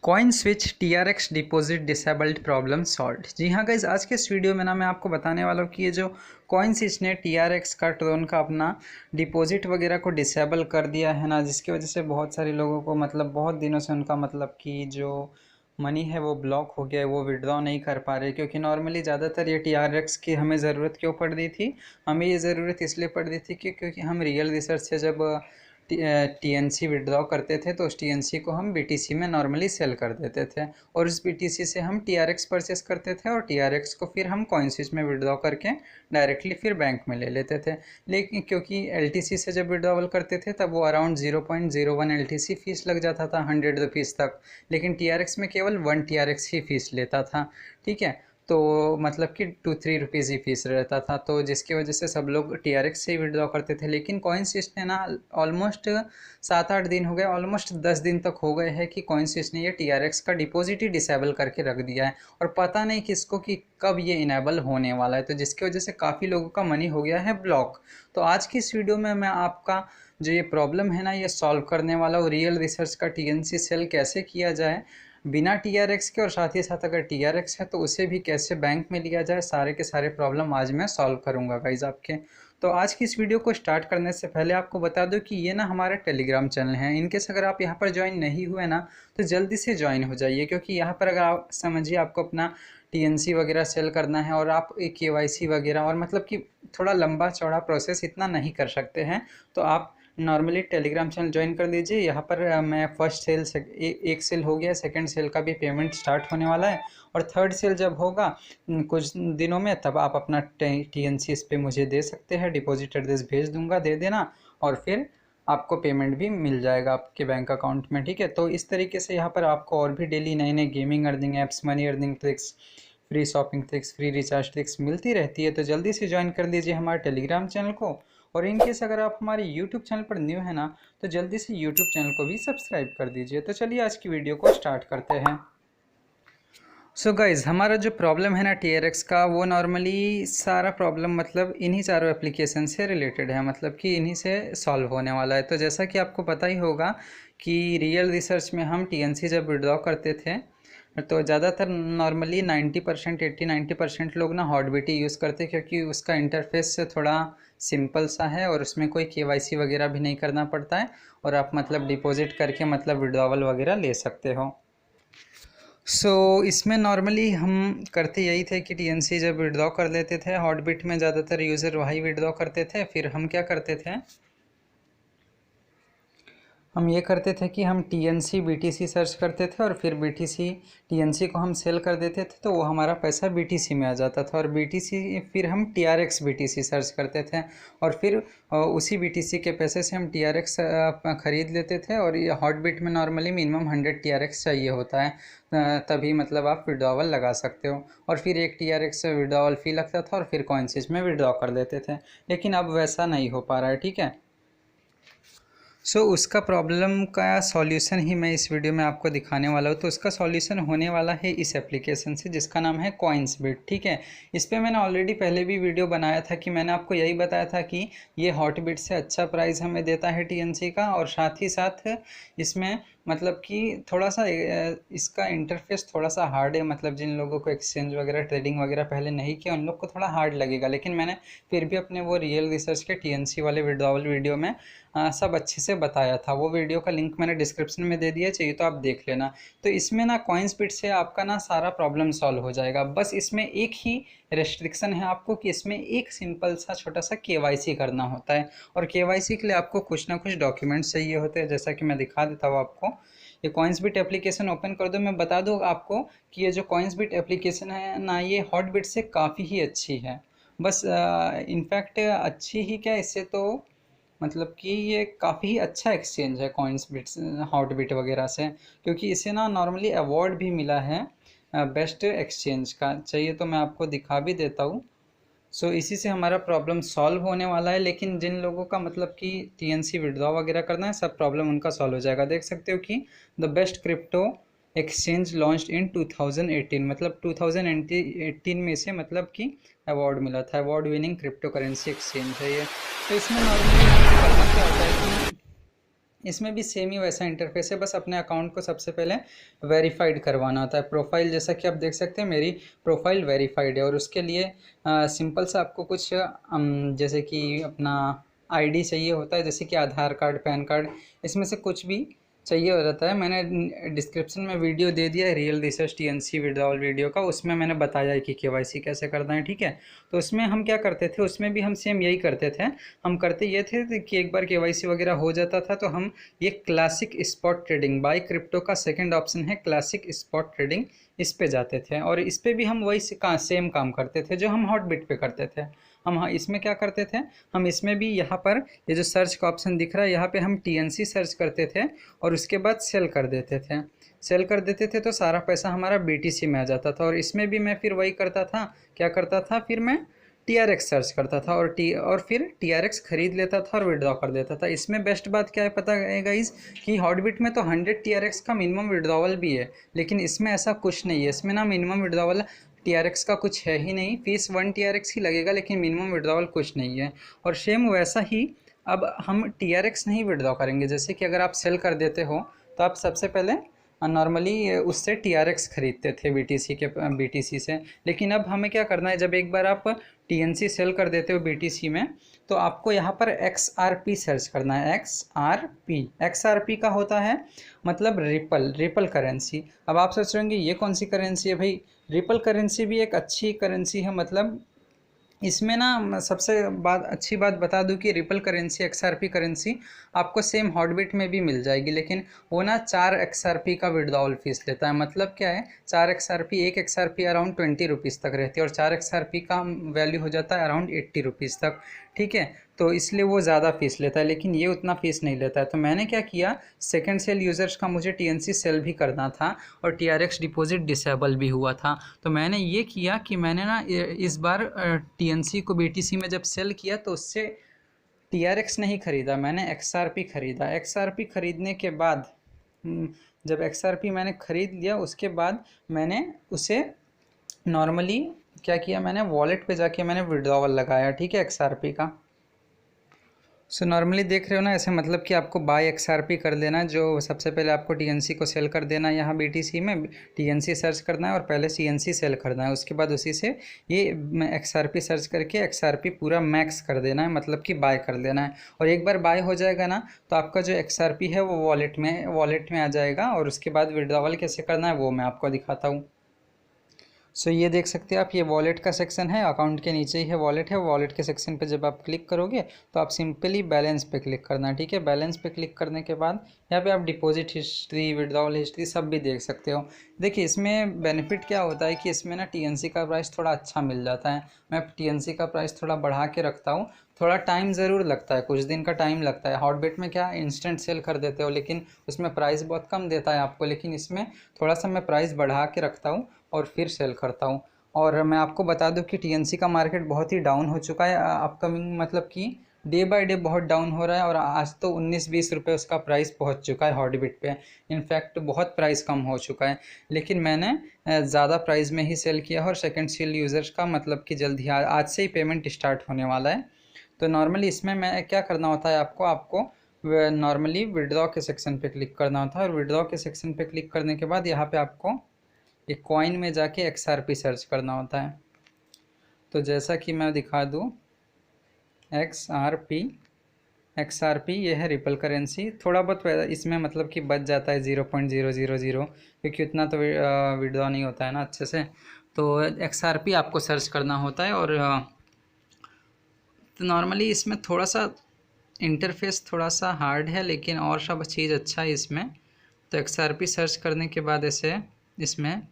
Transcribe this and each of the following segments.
Coin switch TRX deposit disabled problem solved. जी हाँ guys, आज के इस वीडियो में ना मैं आपको बताने वाला हूँ कि ये जो कॉइन स्विच ने TRX का ट्रोन का अपना डिपॉजिट वगैरह को डिसेबल कर दिया है ना, जिसकी वजह से बहुत सारे लोगों को मतलब बहुत दिनों से उनका मतलब कि जो मनी है वो ब्लॉक हो गया है, वो विड्रॉ नहीं कर पा रहे। क्योंकि नॉर्मली ज़्यादातर ये TRX की हमें ज़रूरत क्यों पड़ रही थी, हमें ये ज़रूरत इसलिए पड़ रही थी क्योंकि हम रियल रिसर्च से जब TNC विड्रॉ करते थे तो उस TNC को हम BTC में नॉर्मली सेल कर देते थे और उस BTC से हम TRX परचेस करते थे और TRX को फिर हम कॉइन स्विच में विड्रॉ करके डायरेक्टली फिर बैंक में ले लेते थे। लेकिन क्योंकि LTC से जब विड्रॉवल करते थे तब वो अराउंड 0.01 LTC फीस लग जाता था 100 रुपीज़ तक, लेकिन TRX में केवल 1 TRX ही फीस लेता था। ठीक है, तो मतलब कि 2-3 रुपीज़ ही फीस रहता था, तो जिसकी वजह से सब लोग TRX से ही विड्रॉ करते थे। लेकिन कॉइन स्विच ने ना ऑलमोस्ट 7-8 दिन हो गए, ऑलमोस्ट 10 दिन तक हो गए हैं कि कॉइन स्विच ने ये TRX का डिपॉजिट ही डिसेबल करके रख दिया है और पता नहीं किसको कि कब ये इनेबल होने वाला है, तो जिसकी वजह से काफ़ी लोगों का मनी हो गया है ब्लॉक। तो आज की इस वीडियो में मैं आपका जो ये प्रॉब्लम है ना ये सॉल्व करने वाला हूँ, रियल रिसर्च का TNC सेल कैसे किया जाए बिना TRX के, और साथ ही साथ अगर TRX है तो उसे भी कैसे बैंक में लिया जाए। सारे के सारे प्रॉब्लम आज मैं सॉल्व करूंगा गाइज आपके। तो आज की इस वीडियो को स्टार्ट करने से पहले आपको बता दूं कि ये ना हमारा टेलीग्राम चैनल है। इनकेस अगर आप यहाँ पर ज्वाइन नहीं हुए ना तो जल्दी से ज्वाइन हो जाइए, क्योंकि यहाँ पर अगर आप समझिए आपको अपना TNC वगैरह सेल करना है और आप एक KYC वगैरह और मतलब कि थोड़ा लंबा चौड़ा प्रोसेस इतना नहीं कर सकते हैं, तो आप नॉर्मली टेलीग्राम चैनल ज्वाइन कर लीजिए। यहाँ पर मैं फर्स्ट सेल से एक सेल हो गया, सेकंड सेल का भी पेमेंट स्टार्ट होने वाला है और थर्ड सेल जब होगा कुछ दिनों में, तब आप अपना TNC इस पे मुझे दे सकते हैं। डिपॉजिट एड्रेस भेज दूंगा, दे देना और फिर आपको पेमेंट भी मिल जाएगा आपके बैंक अकाउंट में। ठीक है, तो इस तरीके से यहाँ पर आपको और भी डेली नए नए gaming earning apps, money earning tricks, free shopping tricks, free recharge tricks मिलती रहती है। तो जल्दी से ज्वाइन कर लीजिए हमारे टेलीग्राम चैनल को। और इनकेस अगर आप हमारे यूट्यूब चैनल पर न्यू है ना तो जल्दी से यूट्यूब चैनल को भी सब्सक्राइब कर दीजिए। तो चलिए आज की वीडियो को स्टार्ट करते हैं। सो गाइज़, हमारा जो प्रॉब्लम है ना TRX का, वो नॉर्मली सारा प्रॉब्लम मतलब इन्हीं चारों एप्लीकेशन से रिलेटेड है, मतलब कि इन्हीं से सॉल्व होने वाला है। तो जैसा कि आपको पता ही होगा कि रियल रिसर्च में हम TNC जब विड्रॉ करते थे तो ज़्यादातर नॉर्मली 90% 80-90% लोग ना हॉटबीटी यूज़ करते हैं, क्योंकि उसका इंटरफेस थोड़ा सिंपल सा है और उसमें कोई KYC वगैरह भी नहीं करना पड़ता है और आप मतलब डिपॉजिट करके मतलब विड्रॉवल वगैरह ले सकते हो। इसमें नॉर्मली हम करते यही थे कि TNC जब विड्रॉ कर लेते थे, हॉटबिट में ज़्यादातर यूज़र वही विड्रॉ करते थे। फिर हम क्या करते थे, हम ये करते थे कि हम TNC BTC सर्च करते थे और फिर BTC TNC को हम सेल कर देते थे, तो वो हमारा पैसा BTC में आ जाता था। और BTC फिर हम TRX BTC सर्च करते थे और फिर उसी BTC के पैसे से हम TRX ख़रीद लेते थे। और ये हॉटबिट में नॉर्मली मिनिमम 100 TRX चाहिए होता है, तभी मतलब आप विड्रॉवल लगा सकते हो। और फिर एक TRX विड्रॉवल फ़ी लगता था और फिर कॉइन स्विच में विड्रॉ कर देते थे। लेकिन अब वैसा नहीं हो पा रहा है। ठीक है, उसका प्रॉब्लम का सॉल्यूशन ही मैं इस वीडियो में आपको दिखाने वाला हूँ। तो उसका सॉल्यूशन होने वाला है इस एप्लीकेशन से, जिसका नाम है कॉइन्सबिट। ठीक है, इस पे मैंने ऑलरेडी पहले भी वीडियो बनाया था कि मैंने आपको यही बताया था कि ये हॉटबिट से अच्छा प्राइस हमें देता है TNC का, और साथ ही साथ इसमें मतलब कि थोड़ा सा इसका इंटरफेस थोड़ा सा हार्ड है। मतलब जिन लोगों को एक्सचेंज वगैरह ट्रेडिंग वगैरह पहले नहीं किया उन लोग को थोड़ा हार्ड लगेगा, लेकिन मैंने फिर भी अपने वो रियल रिसर्च के TNC वाले विड्रॉवल वीडियो में सब अच्छे से बताया था। वो वीडियो का लिंक मैंने डिस्क्रिप्शन में दे दिया, चाहिए तो आप देख लेना। तो इसमें ना कॉइन्सबिट से आपका ना सारा प्रॉब्लम सॉल्व हो जाएगा। बस इसमें एक ही रेस्ट्रिक्शन है आपको कि इसमें एक सिंपल सा छोटा सा KYC करना होता है, और KYC के लिए आपको कुछ ना कुछ डॉक्यूमेंट्स चाहिए होते हैं, जैसा कि मैं दिखा देता हूँ आपको। ये कॉइन्सबिट एप्लीकेशन ओपन कर दो। मैं बता दूँ आपको कि ये जो कॉइन्सबिट एप्लीकेशन है ना, ये हॉटबिट से काफ़ी ही अच्छी है। बस इनफैक्ट अच्छी ही क्या, इससे तो मतलब कि ये काफ़ी अच्छा एक्सचेंज है कॉइन्सबिट हॉटबिट वगैरह से, क्योंकि इसे ना नॉर्मली अवार्ड भी मिला है बेस्ट एक्सचेंज का। चाहिए तो मैं आपको दिखा भी देता हूँ। इसी से हमारा प्रॉब्लम सॉल्व होने वाला है। लेकिन जिन लोगों का मतलब कि TNC विड्रॉ वगैरह करना है, सब प्रॉब्लम उनका सॉल्व हो जाएगा। देख सकते हो कि the best crypto exchange launched in 2018, मतलब 2018 में इसे मतलब कि अवार्ड मिला था। Award winning crypto currency exchange है ये। तो इसमें नॉर्मली करना क्या होता है कि इसमें भी सेम ही वैसा इंटरफेस है, बस अपने अकाउंट को सबसे पहले वेरीफाइड करवाना होता है। प्रोफाइल जैसा कि आप देख सकते हैं मेरी प्रोफाइल वेरीफाइड है, और उसके लिए सिंपल सा आपको कुछ जैसे कि अपना आईडी चाहिए होता है, जैसे कि आधार कार्ड, पैन कार्ड, इसमें से कुछ भी चाहिए हो जाता है। मैंने डिस्क्रिप्शन में वीडियो दे दिया है real research TNC withdrawal video का, उसमें मैंने बताया है कि केवाईसी कैसे करना है, ठीक है। तो उसमें हम क्या करते थे, उसमें भी हम सेम यही करते थे। हम करते ये थे कि एक बार केवाईसी वगैरह हो जाता था तो हम ये classic spot trading by crypto का सेकंड ऑप्शन है क्लासिक स्पॉट ट्रेडिंग, इस पे जाते थे, और इस पे भी हम वही सेम काम करते थे जो हम हॉटबिट पे करते थे। हम हाँ इसमें क्या करते थे, हम इसमें भी यहाँ पर ये जो सर्च का ऑप्शन दिख रहा है यहाँ पे हम टीएनसी सर्च करते थे और उसके बाद सेल कर देते थे। सेल कर देते थे तो सारा पैसा हमारा बीटीसी में आ जाता था। और इसमें भी मैं फिर वही करता था, क्या करता था, फिर मैं टीआरएक्स सर्च करता था और फिर टीआरएक्स खरीद लेता था और विड्रॉ कर देता था। इसमें बेस्ट बात क्या है पता है गाइस, कि हॉटबिट में तो 100 टीआरएक्स का मिनिमम विड्रॉवल भी है, लेकिन इसमें ऐसा कुछ नहीं है। इसमें ना मिनिमम विड्रॉवल टीआरएक्स का कुछ है ही नहीं, फीस 1 टीआरएक्स ही लगेगा, लेकिन मिनिमम विड्रॉवल कुछ नहीं है। और सेम वैसा ही अब हम टीआरएक्स नहीं विड्रॉ करेंगे। जैसे कि अगर आप सेल कर देते हो तो आप सबसे पहले नॉर्मली उससे टीआरएक्स खरीदते थे बीटीसी से, लेकिन अब हमें क्या करना है, जब एक बार आप टीएनसी सेल कर देते हो बीटीसी में तो आपको यहाँ पर एक्सआरपी सर्च करना है। एक्सआरपी का होता है मतलब रिपल करेंसी। अब आप सोच रहे होंगे ये कौन सी करेंसी है भाई, रिपल करेंसी भी एक अच्छी करेंसी है। मतलब इसमें ना सबसे अच्छी बात बता दूं कि रिपल करेंसी एक्सआरपी करेंसी आपको सेम हॉटबिट में भी मिल जाएगी, लेकिन वो ना 4 एक्सआरपी का विड्रॉवल फीस लेता है। मतलब क्या है, 4 एक्सआरपी, एक एक्सआरपी अराउंड 20 रुपीज़ तक रहती है और 4 एक्सआरपी का वैल्यू हो जाता है अराउंड 80 रुपीज़ तक, ठीक है। तो इसलिए वो ज़्यादा फीस लेता है, लेकिन ये उतना फीस नहीं लेता है। तो मैंने क्या किया, सेकंड सेल यूज़र्स का मुझे टीएनसी सेल भी करना था और टीआरएक्स डिपॉजिट डिसेबल भी हुआ था। तो मैंने ये किया कि मैंने ना इस बार टीएनसी को बीटीसी में जब सेल किया तो उससे टीआरएक्स नहीं खरीदा, मैंने एक्सआरपी खरीदा। एक्सआरपी खरीदने के बाद जब एक्सआरपी मैंने खरीद लिया उसके बाद मैंने उसे नॉर्मली क्या किया, मैंने वॉलेट पे जाके मैंने विड्रॉवल लगाया, ठीक है, एक्सआरपी का। सो नॉर्मली देख रहे हो ना ऐसे, मतलब कि आपको बाय एक्सआरपी कर देना, जो सबसे पहले आपको टीएनसी को सेल कर देना है। यहाँ बीटीसी में टीएनसी सर्च करना है और पहले सीएनसी सेल करना है, उसके बाद उसी से ये एक्सआरपी सर्च करके एक्सआरपी पूरा मैक्स कर देना है, मतलब कि बाय कर देना है। और एक बार बाय हो जाएगा ना तो आपका जो एक्सआरपी है वो वॉलेट में आ जाएगा, और उसके बाद विड्रॉवल कैसे करना है वो मैं आपको दिखाता हूँ। सो ये देख सकते हैं आप, ये वॉलेट का सेक्शन है, अकाउंट के नीचे ही है वॉलेट है। वॉलेट के सेक्शन पे जब आप क्लिक करोगे तो आप सिंपली बैलेंस पे क्लिक करना है, ठीक है। बैलेंस पे क्लिक करने के बाद यहाँ पे आप डिपॉजिट हिस्ट्री, विड्रॉवल हिस्ट्री सब भी देख सकते हो। देखिए इसमें बेनिफिट क्या होता है कि इसमें ना टीएनसी का प्राइस थोड़ा अच्छा मिल जाता है। मैं टीएनसी का प्राइस थोड़ा बढ़ा के रखता हूँ। थोड़ा टाइम ज़रूर लगता है, कुछ दिन का टाइम लगता है। हॉटबिट में क्या इंस्टेंट सेल कर देते हो, लेकिन उसमें प्राइस बहुत कम देता है आपको, लेकिन इसमें थोड़ा सा मैं प्राइस बढ़ा के रखता हूँ और फिर सेल करता हूँ। और मैं आपको बता दूं कि टीएनसी का मार्केट बहुत ही डाउन हो चुका है अपकमिंग, मतलब कि डे बाय डे बहुत डाउन हो रहा है, और आज तो 19-20 रुपये उसका प्राइस पहुंच चुका है हॉटबिट पे। इनफैक्ट बहुत प्राइस कम हो चुका है, लेकिन मैंने ज़्यादा प्राइस में ही सेल किया है। और सेकंड सेल यूज़र्स का मतलब कि जल्द ही आज से ही पेमेंट स्टार्ट होने वाला है। तो नॉर्मली इसमें मैं क्या करना होता है, आपको नॉर्मली विड्रॉ के सेक्शन पे क्लिक करना होता है, और विड्रॉ के सेक्शन पे क्लिक करने के बाद यहाँ पे आपको एक कॉइन में जाके एक्सआरपी सर्च करना होता है। तो जैसा कि मैं दिखा दूँ, एक्सआरपी ये है रिपल करेंसी। थोड़ा बहुत इसमें मतलब कि बच जाता है 0.000, क्योंकि उतना तो विड्रॉ नहीं होता है ना अच्छे से। तो एक्सआरपी आपको सर्च करना होता है। और तो नॉर्मली इसमें थोड़ा सा इंटरफेस थोड़ा सा हार्ड है, लेकिन और सब चीज़ अच्छा है इसमें। तो एक्सआरपी सर्च करने के बाद ऐसे इसमें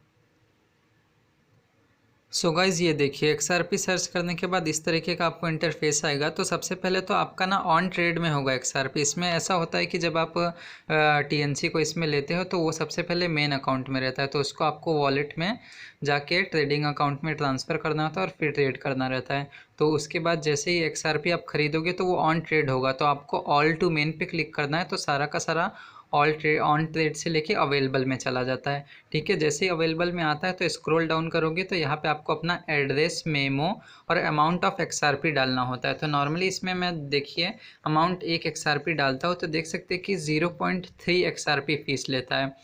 सो गाइज़ ये देखिए, एक्सआरपी सर्च करने के बाद इस तरीके का आपको इंटरफेस आएगा। तो सबसे पहले तो आपका ना ऑन ट्रेड में होगा एक्सआरपी। इसमें ऐसा होता है कि जब आप टीएनसी को इसमें लेते हो तो वो सबसे पहले मेन अकाउंट में रहता है, तो उसको आपको वॉलेट में जाके ट्रेडिंग अकाउंट में ट्रांसफ़र करना होता है और फिर ट्रेड करना रहता है। तो उसके बाद जैसे ही एक्सआरपी आप खरीदोगे तो वो ऑन ट्रेड होगा, तो आपको ऑल टू मेन पे क्लिक करना है। तो सारा का सारा ऑन ट्रेड से लेके अवेलेबल में चला जाता है। ठीक है, जैसे ही अवेलेबल में आता है तो स्क्रॉल डाउन करोगे तो यहाँ पे आपको अपना एड्रेस, मेमो और अमाउंट ऑफ XRP डालना होता है। तो नॉर्मली इसमें मैं देखिए अमाउंट 1 XRP डालता हूँ तो देख सकते हैं कि 0.3 XRP फीस लेता है।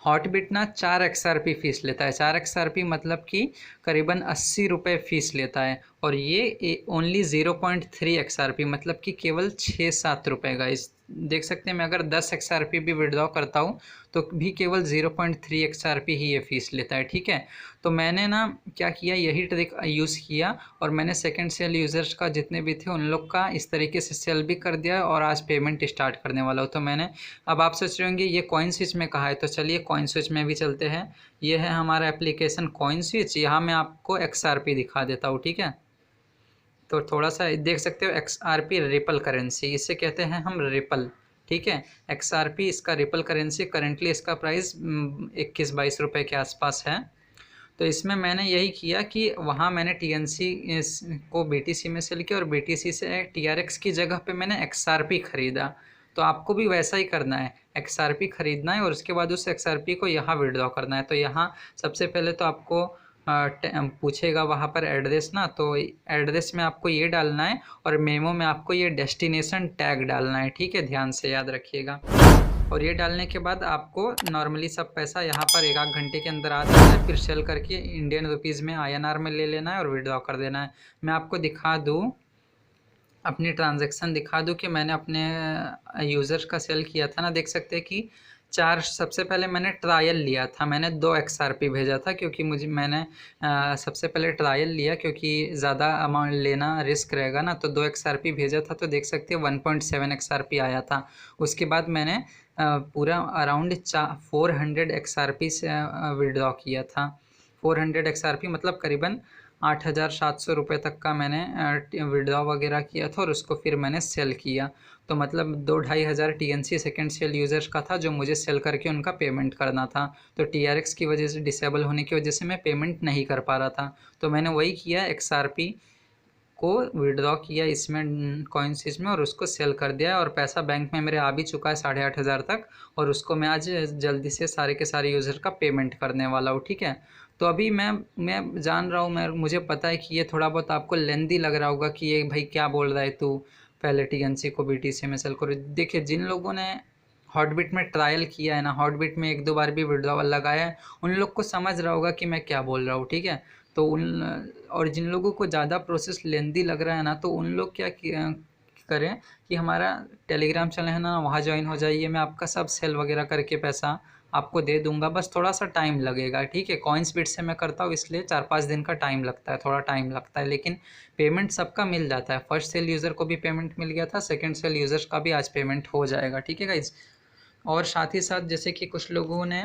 हॉटबिट ना 4 XRP फीस लेता है। 4 XRP मतलब कि करीबन 80 रुपये फ़ीस लेता है, और ये ओनली 0.3 XRP मतलब कि केवल 6-7 रुपये। गाइस देख सकते हैं मैं अगर 10 XRP भी विड्रॉ करता हूँ तो भी केवल 0.3 XRP ही ये फ़ीस लेता है। ठीक है, तो मैंने ना क्या किया, यही ट्रिक यूज़ किया और मैंने सेकंड सेल यूज़र्स का जितने भी थे उन लोग का इस तरीके से सेल भी कर दिया और आज पेमेंट स्टार्ट करने वाला हूँ। तो मैंने, अब आप सोच रहे होंगे ये कॉइन स्विच में कहाँ है, तो चलिए कॉइन स्विच में भी चलते हैं। ये है हमारा एप्लीकेशन कॉइन स्विच। यहाँ मैं आपको XRP दिखा देता हूँ। ठीक है, तो थोड़ा सा देख सकते हो XRP रिपल करेंसी, इसे कहते हैं हम रिपल। ठीक है, XRP इसका रिपल करेंसी, करेंटली इसका प्राइस 21-22 रुपये के आसपास है। तो इसमें मैंने यही किया कि वहाँ मैंने TNC को BTC में सेल किया और BTC से TRX की जगह पे मैंने XRP ख़रीदा। तो आपको भी वैसा ही करना है, XRP ख़रीदना है और उसके बाद उस XRP को यहाँ विड्रॉ करना है। तो यहाँ सबसे पहले तो आपको पूछेगा वहाँ पर एड्रेस ना, तो एड्रेस में आपको ये डालना है और मेमो में आपको ये डेस्टिनेशन टैग डालना है। ठीक है, ध्यान से याद रखिएगा। और ये डालने के बाद आपको नॉर्मली सब पैसा यहाँ पर 1-8 घंटे के अंदर आ जाता है। फिर सेल करके इंडियन रुपीज़ में INR में ले लेना है और विड्रॉ कर देना है। मैं आपको दिखा दूँ, अपनी ट्रांजैक्शन दिखा दूँ कि मैंने अपने यूज़र का सेल किया था ना। देख सकते हैं कि 4, सबसे पहले मैंने ट्रायल लिया था, मैंने 2 XRP भेजा था क्योंकि मैंने सबसे पहले ट्रायल लिया क्योंकि ज़्यादा अमाउंट लेना रिस्क रहेगा ना। तो 2 XRP भेजा था तो देख सकते हैं 1.7 XRP आया था। उसके बाद मैंने पूरा अराउंड 400 XRP से विड्रॉ किया था। 400 XRP मतलब करीबन 8,700 रुपये तक का मैंने विड्रॉ वगैरह किया था और उसको फिर मैंने सेल किया। तो मतलब 2-2.5 हज़ार TNC सेकेंड सेल यूज़र्स का था जो मुझे सेल करके उनका पेमेंट करना था। तो TRX की वजह से, डिसेबल होने की वजह से मैं पेमेंट नहीं कर पा रहा था। तो मैंने वही किया, XRP को विड्रॉ किया इसमें कॉइन स्विच में और उसको सेल कर दिया और पैसा बैंक में मेरे आ भी चुका है 8,500 तक, और उसको मैं आज जल्दी से सारे के सारे यूज़र का पेमेंट करने वाला हूँ। ठीक है, तो अभी मैं जान रहा हूँ, मुझे पता है कि ये थोड़ा बहुत आपको लेंदी लग रहा होगा कि ये भाई क्या बोल रहा है तू, पहले TNC को BTC में सेल करो। देखिए, जिन लोगों ने हॉटबिट में ट्रायल किया है ना, हॉटबिट में 1-2 बार भी विड्रॉवल लगाया है, उन लोग को समझ रहा होगा कि मैं क्या बोल रहा हूँ। ठीक है, तो और जिन लोगों को ज़्यादा प्रोसेस लेंदी लग रहा है ना, तो उन लोग क्या करें कि हमारा टेलीग्राम चैनल है ना, वहाँ ज्वाइन हो जाइए। मैं आपका सब सेल वगैरह करके पैसा आपको दे दूंगा, बस थोड़ा सा टाइम लगेगा। ठीक है, कॉइनस्बिट से मैं करता हूँ इसलिए 4-5 दिन का टाइम लगता है, थोड़ा टाइम लगता है, लेकिन पेमेंट सबका मिल जाता है। फर्स्ट सेल यूज़र को भी पेमेंट मिल गया था, सेकंड सेल यूज़र्स का भी आज पेमेंट हो जाएगा। ठीक है गाइज, और साथ ही साथ जैसे कि कुछ लोगों ने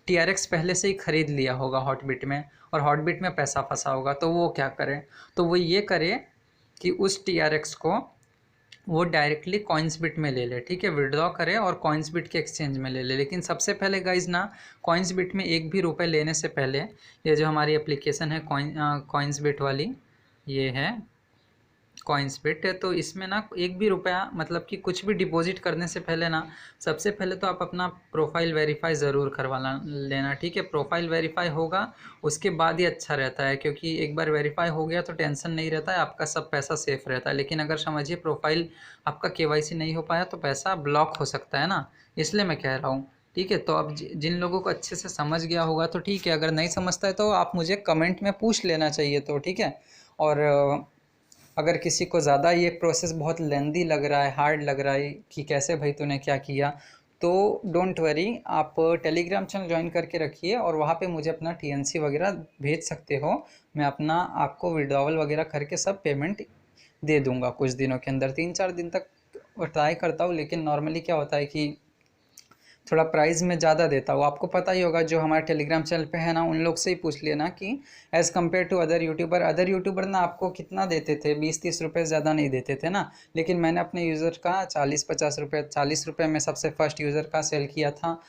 TRX पहले से ही ख़रीद लिया होगा हॉटबिट में और हॉटबिट में पैसा फंसा होगा, तो वो क्या करें, तो वो ये करे कि उस TRX को वो डायरेक्टली कॉइन्सबिट में ले ले। ठीक है, विड्रॉ करे और कॉइन्सबिट के एक्सचेंज में ले ले। लेकिन सबसे पहले गाइज ना, कॉइन्सबिट में 1 भी रुपये लेने से पहले, ये जो हमारी एप्लीकेशन है कॉइन्सबिट वाली, ये है कॉइन्सबिट है, तो इसमें ना 1 भी रुपया मतलब कि कुछ भी डिपॉजिट करने से पहले ना, सबसे पहले तो आप अपना प्रोफाइल वेरीफाई ज़रूर करवा लेना। ठीक है, प्रोफाइल वेरीफाई होगा उसके बाद ही अच्छा रहता है, क्योंकि एक बार वेरीफाई हो गया तो टेंशन नहीं रहता है, आपका सब पैसा सेफ रहता है। लेकिन अगर समझिए प्रोफाइल आपका KYC नहीं हो पाया तो पैसा ब्लॉक हो सकता है ना, इसलिए मैं कह रहा हूँ। ठीक है, तो अब जिन लोगों को अच्छे से समझ गया होगा तो ठीक है, अगर नहीं समझता है तो आप मुझे कमेंट में पूछ लेना चाहिए। तो ठीक है, और अगर किसी को ज़्यादा ये प्रोसेस बहुत लेंदी लग रहा है, हार्ड लग रहा है कि कैसे भाई तूने क्या किया, तो डोंट वरी, आप टेलीग्राम चैनल ज्वाइन करके रखिए और वहाँ पे मुझे अपना TNC वगैरह भेज सकते हो। मैं अपना आपको विड्रॉवल वगैरह करके सब पेमेंट दे दूँगा कुछ दिनों के अंदर। 3-4 दिन तक ट्राई करता हूँ, लेकिन नॉर्मली क्या होता है कि थोड़ा प्राइस में ज़्यादा देता हूँ। आपको पता ही होगा, जो हमारे टेलीग्राम चैनल पे है ना, उन लोग से ही पूछ लेना कि as compare to other YouTuber ना आपको कितना देते थे, 20-30 रुपये ज़्यादा नहीं देते थे ना। लेकिन मैंने अपने यूज़र का 40-50 रुपये, 40 रुपये में सबसे फर्स्ट यूज़र का सेल किया था।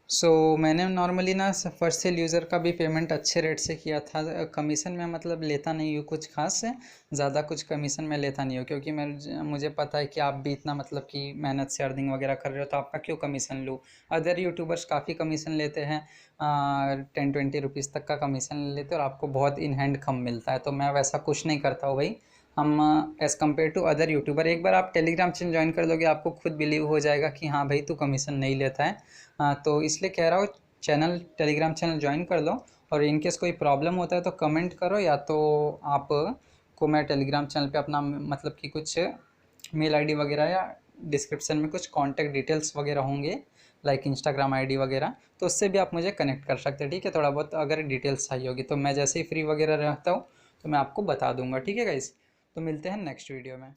मैंने नॉर्मली ना फर्स्ट सेल यूज़र का भी पेमेंट अच्छे रेट से किया था। कमीशन में मतलब लेता नहीं हूँ कुछ खास से, ज़्यादा कुछ कमीशन में लेता नहीं हूँ, क्योंकि मुझे पता है कि आप भी इतना मतलब कि मेहनत से अर्निंग वगैरह कर रहे हो, तो आपका क्यों कमीशन लूँ। अदर यूट्यूबर्स काफ़ी कमीशन लेते हैं, 10-20 रुपीज़ तक का कमीशन लेते हैं और आपको बहुत इन हैंड कम मिलता है। तो मैं वैसा कुछ नहीं करता हूँ भाई। हम as compare to other YouTuber, एक बार आप टेलीग्राम चैनल ज्वाइन कर दोगे, आपको खुद बिलीव हो जाएगा कि हाँ भाई तू कमीशन नहीं लेता है। तो इसलिए कह रहा हूँ, चैनल टेलीग्राम चैनल ज्वाइन कर लो। और इनकेस कोई प्रॉब्लम होता है तो कमेंट करो, या तो आप को मैं टेलीग्राम चैनल पे अपना मतलब कि कुछ मेल आईडी वगैरह या डिस्क्रिप्शन में कुछ कांटेक्ट डिटेल्स वगैरह होंगे, लाइक इंस्टाग्राम आईडी वगैरह, तो उससे भी आप मुझे कनेक्ट कर सकते हैं। ठीक है, थोड़ा बहुत अगर डिटेल्स चाहिए होगी तो मैं जैसे ही फ्री वगैरह रहता हूँ तो मैं आपको बता दूंगा। ठीक है गाइस, तो मिलते हैं नेक्स्ट वीडियो में।